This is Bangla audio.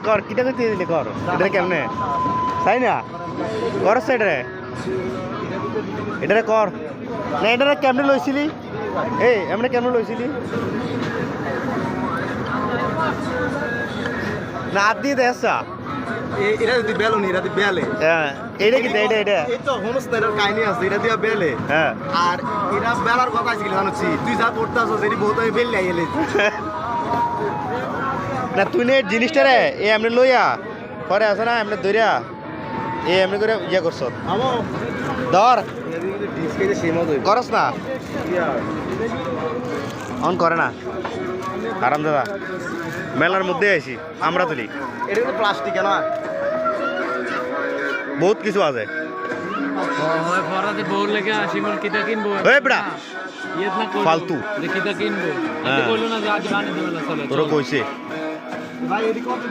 কর কিটা করতে দিলি কর এটা কেমনে তাই না করস এটারে এটারে কর না এটারে কেমনে লইছিলি এই এমনি কেমনে লইছিলি না হাত দিয়ে দেয়সা এটা যদি বেলো নি এটা যদি বেলে হ্যাঁ এইটা কি এটা এটা এই তো হোমস্টের কাহিনী আছে এটা দিয়া বেলে হ্যাঁ আর এটা বেলার কথা ছিল জানোছি তুই যা করতে আসছ এটি বহুত আমি বেলে আইলে না তুই নে জিনিসটা রে এ এমনি লইয়া পরে আছে না এমনি ধরিয়া এ এমনি করে ইয়ে করছ আমো ধর ডিসকে যে সেম হই করস না অন করে না আরাম দাদা মেলার মধ্যে আইছি আমরা তুলি এটা কিন্তু প্লাস্টিক না বহুত কিছু আছে হয় ফরাতে বউর লেগে আসি মন কিটা কিনবো এই বড়া ইয়ে না করব ফালতু যে কিটা কিনবো হ্যাঁ। আমি কইলো না যে আজ বানিয়ে দেবে না চলে তোরা কইছে ভাই এটি কত